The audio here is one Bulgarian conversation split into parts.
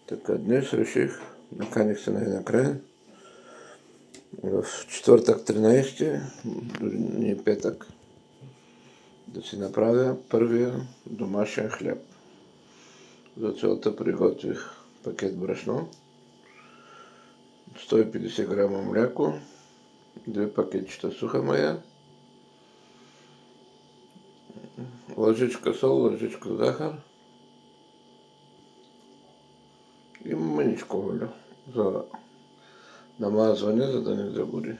Така, днес реших, наканих се най-накрая, в четвъртък 13, дори не е петък, да си направя първия домашен хляб. За целта приготвих пакет брашно, 150 грама мляко, 2 пакетчета суха мая, лъжичка сол, лъжичка захар и мъничко олио за намазване, за да не загори.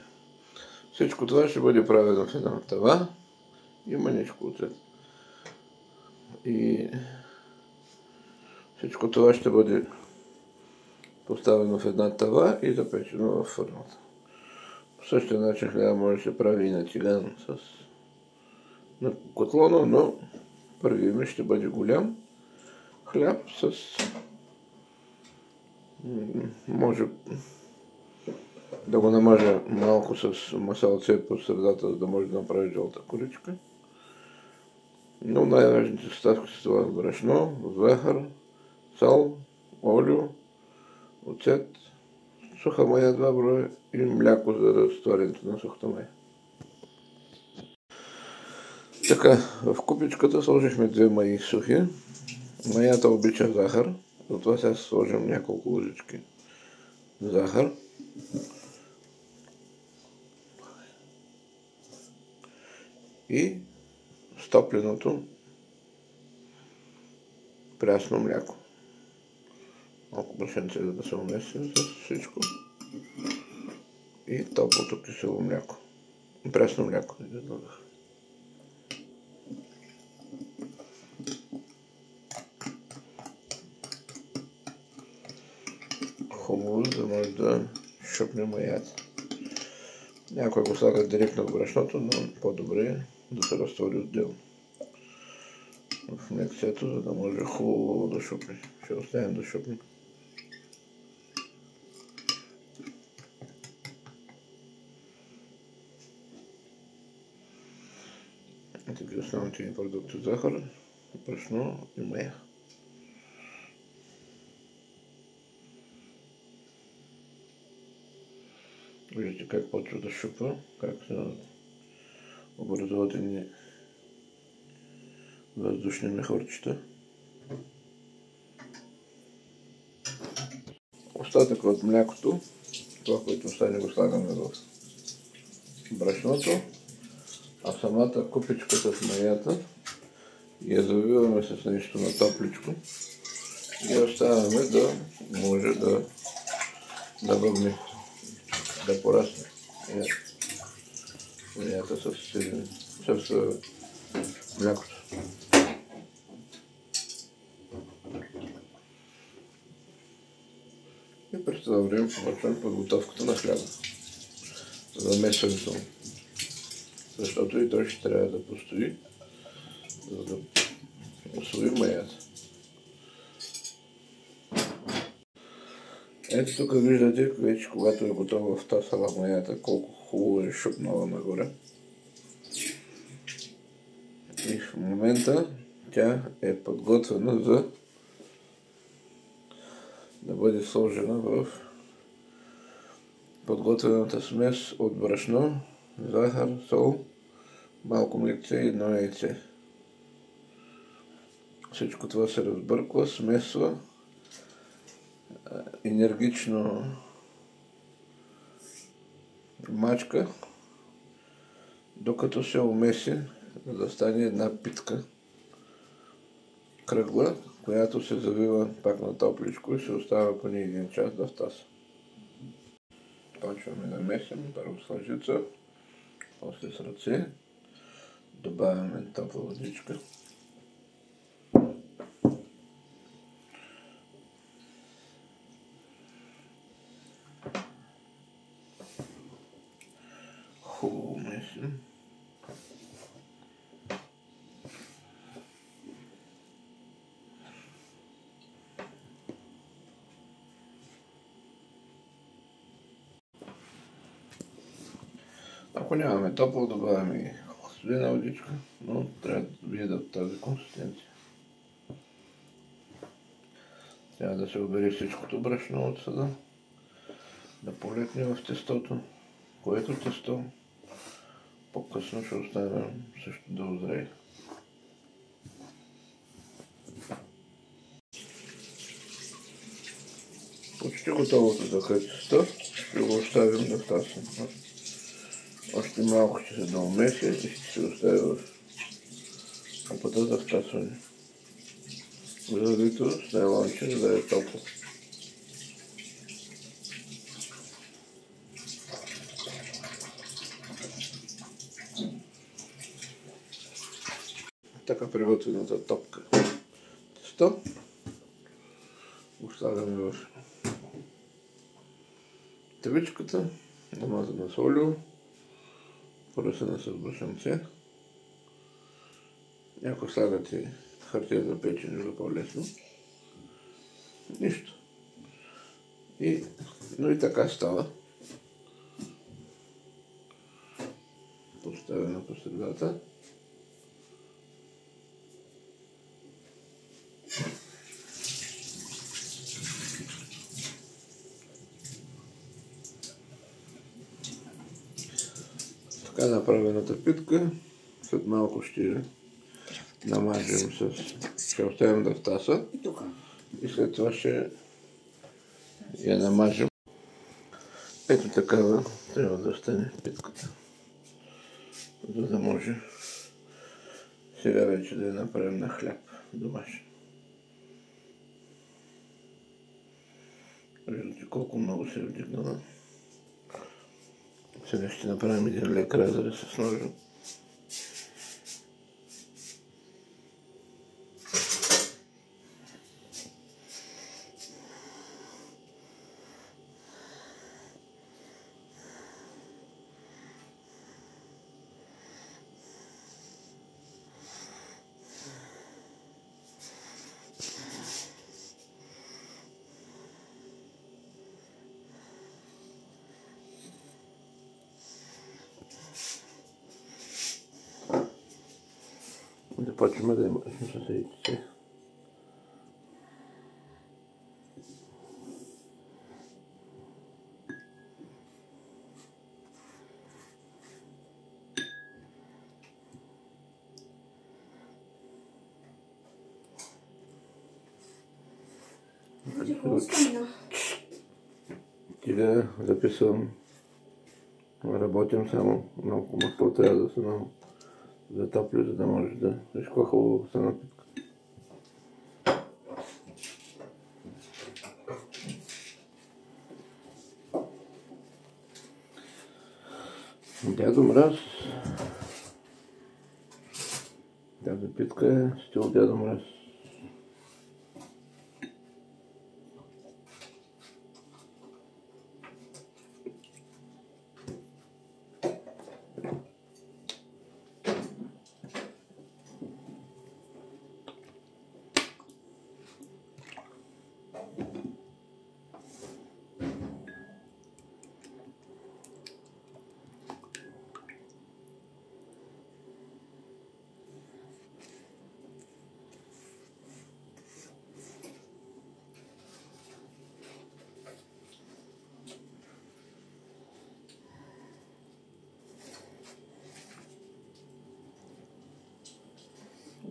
Всичко това ще бъде правено в една тава и мъничко оцет. И всичко това ще бъде поставено в една тава и запечено във фърната. По същия начин хляба може да се прави и на тиган на котлона, но първият ми ще бъде голям хляб с може да го намажа малко с масалце по средата, за да може да направи жълта коричка. Но най-важните съставки са това брашно, захар, сал, олио, оцет, суха мая 2 броя и мляко за разтварянето на сухата мая. Така, в купичката сложихме 2 маи сухи. Маята обича захар, затова сега сложим няколко лъжички захар. И стопленото прясно мляко. Малко брашенце, за да се умеси с всичко. И топлото кисело мляко. Прясно мляко. Хубаво, за да може да шъпне маята. Някой го слага директно в брашното, но по-добре е да се разтвори отделно в млекцето, за да може хубаво да шупне. Ще оставим да шупне. Така основните ни продукти: захар, брашно и мая. Виждате как почва да шупа, как се образуват едни въздушни мехурчета. Остатък от млякото, това, което остане, го слагаме в брашното, а самата купичка с маята я завиваме с нещо на топличко и оставяме да може да бъбне, да порасне маята с млякото. И през това време почваме подготовката на хляба, замесването, защото и той ще трябва да постои, за да усвои маята. Ето тук виждате вече, когато е готова в тасала маята, колко хубаво е шупнала нагоре. И в момента тя е подготвена за да бъде сложена в подготвената смес от брашно, захар, сол, малко млекце и едно яйце. Всичко това се разбърква, смесва енергично, мачка, докато се умеси, за да стане една питка кръгла, която се завива пак на топличко и се остава поне 1 час да втаса. Почваме да месим, първо с лъжица, после с ръце, добавяме топла водичка. Хубаво месим. Ако нямаме топло, добавяме и студена водичка, но трябва да видят тази консистенция. Трябва да се обери всичкото брашно от съда, да полетне в тестото, което тесто по-късно ще оставим също да озрее. Почти готовото така тесто ще го оставим да втаса. Още малко ще се доумеси и ще се остави в опата за втасване. Залито с найлонче, за да е топло. Така приготвената топка тесто оставяме в тавичката, намазана с олио, поръсена с брашънце. Ако слагате хартия за печене за по-лесно. Нищо. Но и така става. Поставена по средата. Така направената питка след малко ще намажем ще оставим да втаса и след това ще я намажем. Ето такава трябва да стане питката, за да може сега вече да я направим на хляб домашен. Виждате колко много се е вдигнала. Сега ще направим един лек разрез с ножа. Започваме да мажем съседите. Сега записвам, работим само малко масло, трябва да се затопли, за да може да виж какво хубаво се напитка. Дядо Мраз. Тази питка е стил Дядо Мраз.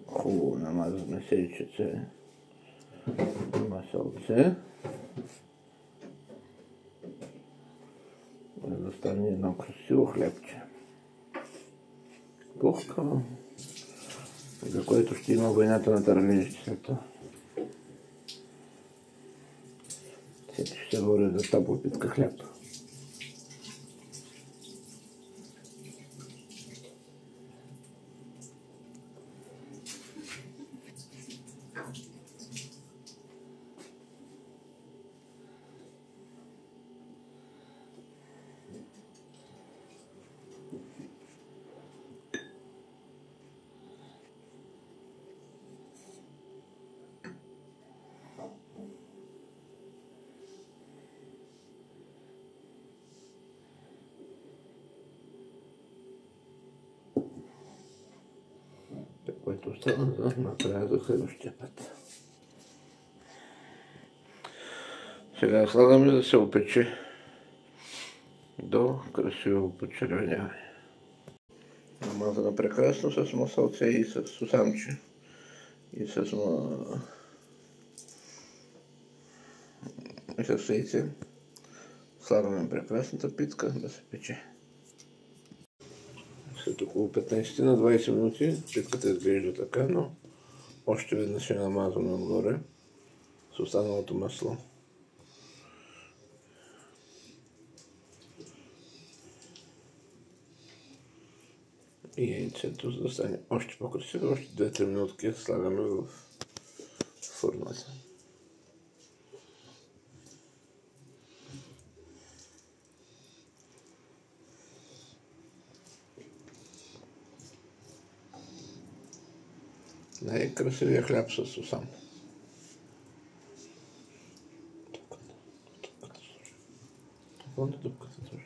Хубаво намазваме сейчице масълце, за да стане едно красиво хлебче. Пухкаво, за което ще има войната на търлежите след това. Всички ще се борят за топла питка хляб. Което остана за накрая за следващия път. Сега слагаме да се опече до красиво почервеняване. Намазана прекрасно с масълце и с сусамче и с яйце. Слагаме прекрасната питка да се пече. След около 15 на 20 минути питката изглежда така, но още веднъж е намазана отгоре с останалото масло. И яйцето, за да стане още по-красиво, още 2-3 минутки слагаме в фурната. Най-красивия хляб с сусам. Дупката също.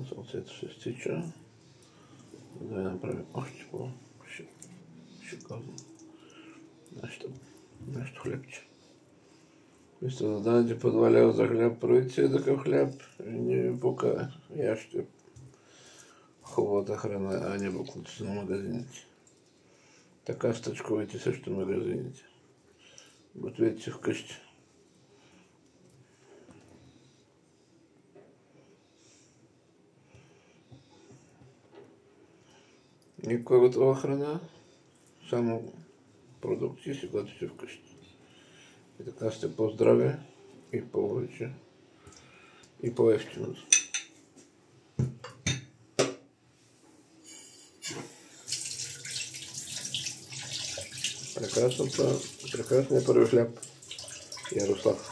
Сълцето се стича, за да я направим още по-шиковно нашето хлебче. Вместо да дадете по 2 лева за хляб, правите си такъв хляб и не бука, яще хубавата храна, а не буклуци на магазините. Така стъчковите също магазините. Гответе си вкъщи. Никаква готова храна, само продукти си готвите вкъщи. И така сте по-здраве и повече и по-евтино. Прекрасният първи хляб Ярослав.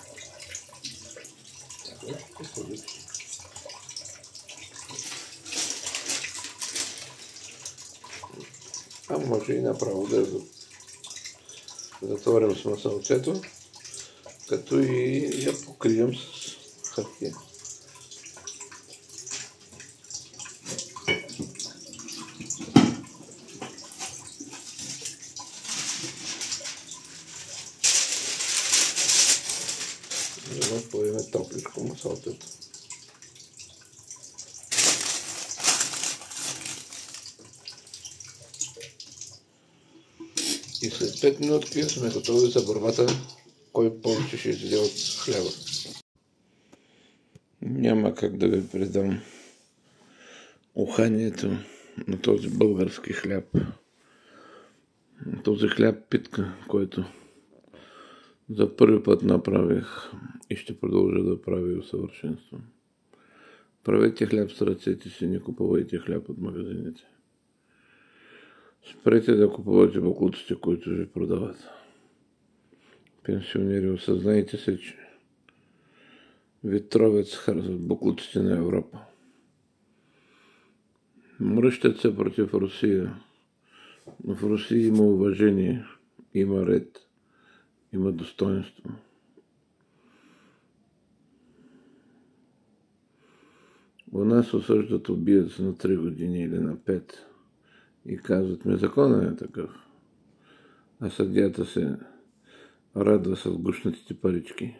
А може и направо да затворим с масълцето, като и я покрием с хартия. За да поеме топличко масълцето. И след 5 минутки сме готови за борбата, кой повече ще изяде от хляба. Няма как да ви предам уханието на този български хляб. Този хляб питка, който за първи път направих и ще продължа да правя и усъвършенствам. Правете хляб с ръцете си, не купувайте хляб от магазините. Спрете да купувате буклуците, които ви продават. Пенсионери, осъзнайте се, че ви тровят с буклуците на Европа. Мръщат се против Русия, но в Русия има уважение, има ред, има достоинство. У нас осъждат убиец на 3 години или на 5 и казват ми, законът е такъв. А съдията се радва с гушнатите парички.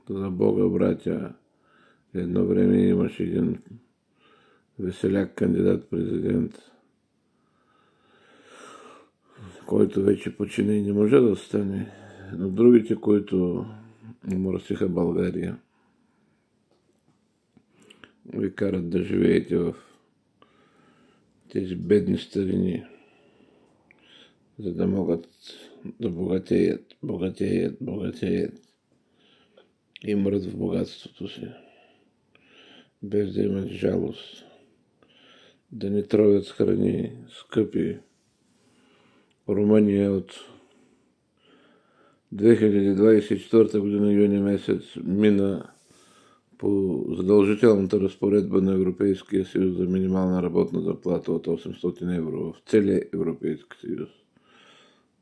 За Бога, братя, едно време имаше един веселяк кандидат-президент, който вече почина и не може да стане, но другите, които умърсиха България, ви карат да живеете в тези бедни старини, за да могат да богатеят и мрат в богатството си, без да имат жалост, да не тровят с храни скъпи. Румъния от 2024 година, юни месец, мина по задължителната разпоредба на Европейския съюз за минимална работна заплата от 800 евро в целия Европейски съюз.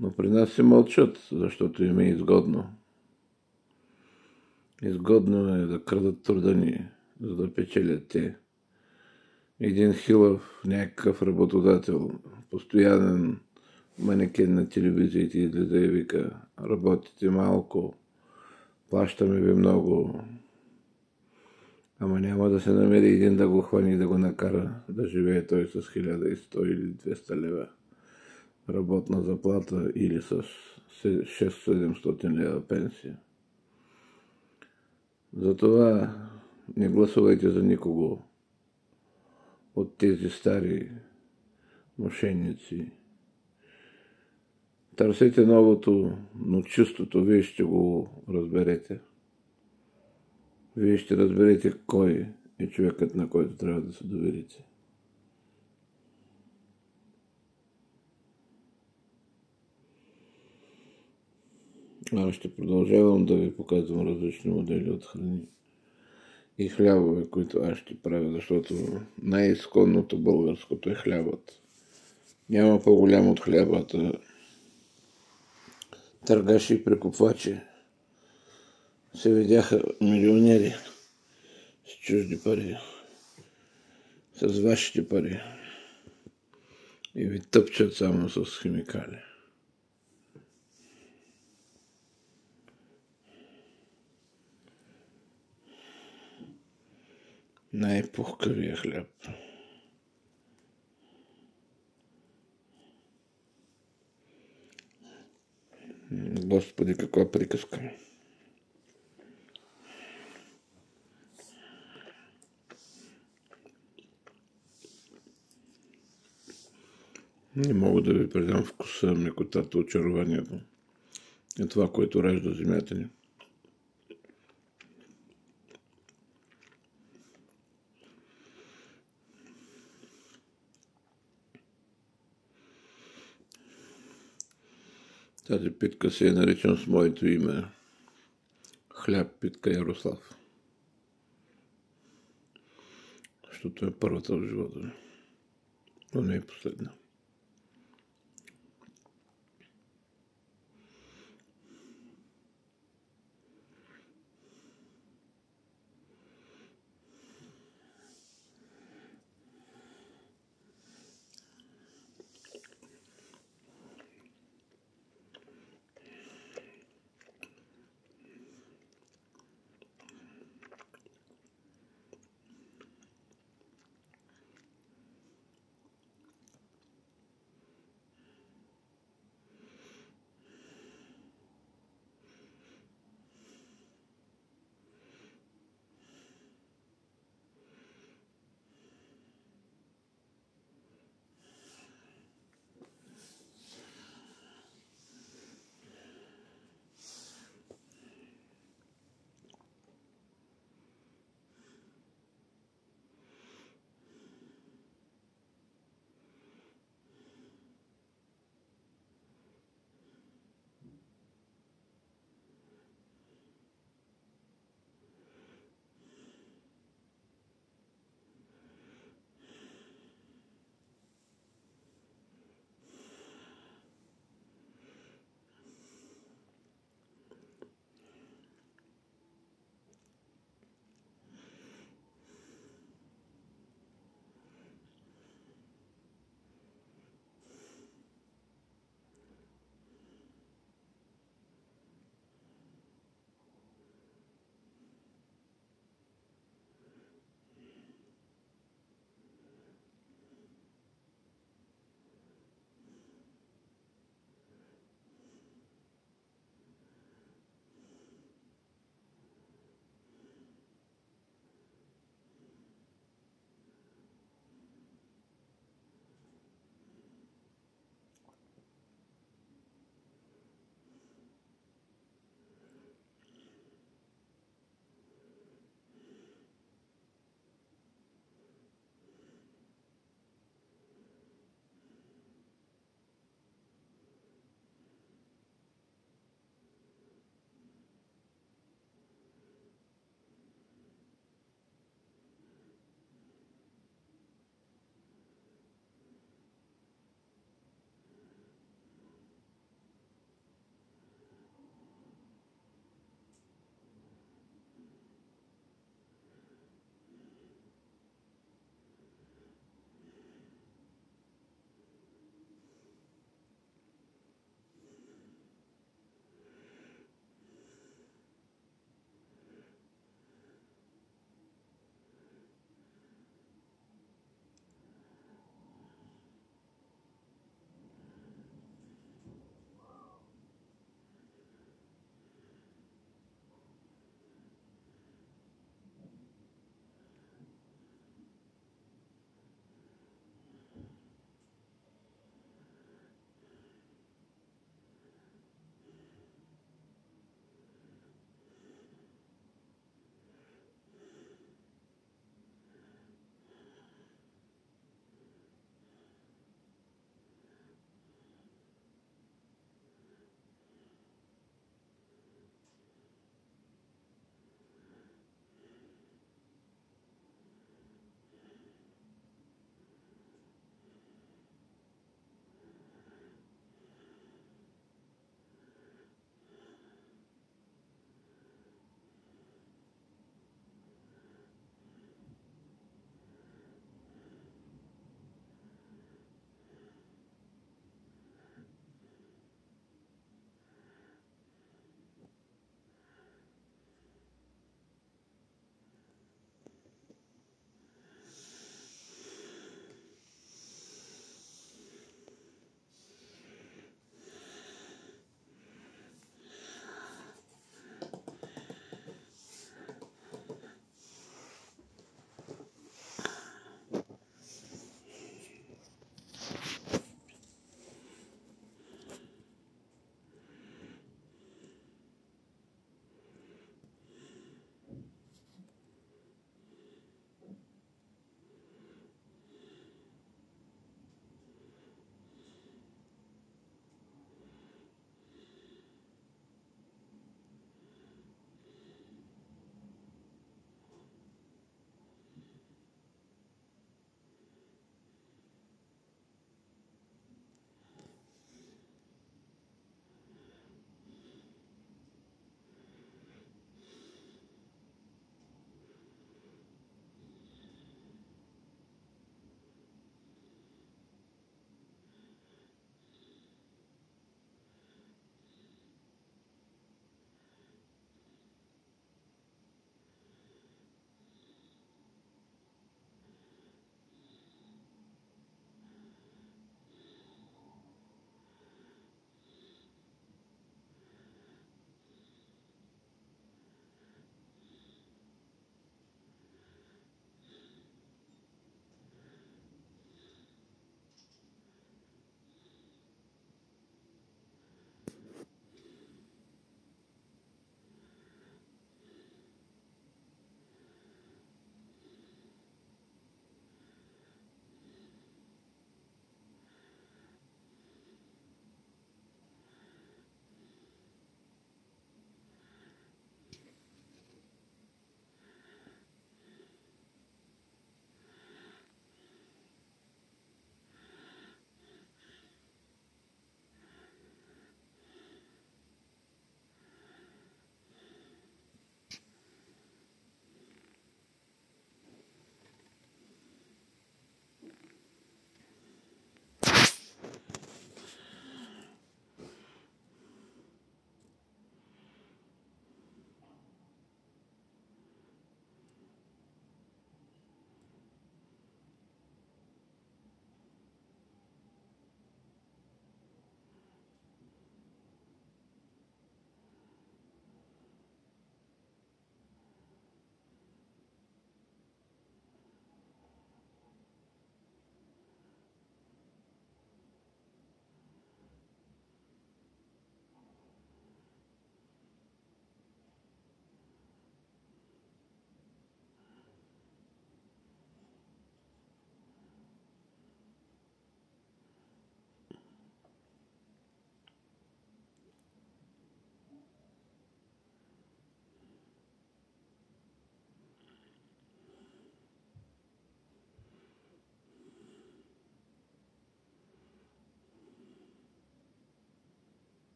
Но при нас се мълчат, защото им е изгодно. Изгодно е да крадат труда ни, за да печелят те. Един хилав някакъв работодател, постоянен манекен на телевизиите излиза и вика: работите малко, плащаме ви много, ама няма да се намери един да го хвани и да го накара да живее той с 1100 или 200 лева работна заплата или с 600-700 лева пенсия. Затова не гласувайте за никого от тези стари мошенници. Търсете новото, но чистото, вие ще го разберете. Вие ще разберете кой е човекът, на който трябва да се доверите. Аз ще продължавам да ви показвам различни модели от храни и хлябове, които аз ще правя, защото най-изконното българското е хлябът. Няма по-голям от хлябата. Търгаши и прекупвачи се видяха милионери с чужди пари, с вашите пари и ви тъпчат само с химикали. Най-пухкавия хляб. Господи, каква приказка. Не мога да ви предам вкуса, мекотата, очарованието. Е това, което ражда земята ни. Тази питка се е наричана с моето име. Хляб, питка Ярослав. Защото е първата в живота ми. Но не е последна.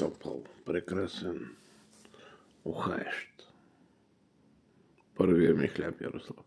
топъл, прекрасен, ухаещ. Първия ми хляб, Ярослав.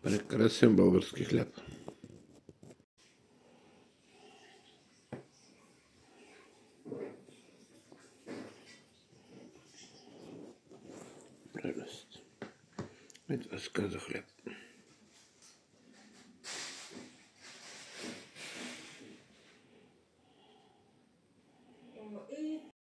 Прекрасен български хляб. Прелест. И това се каза хляб.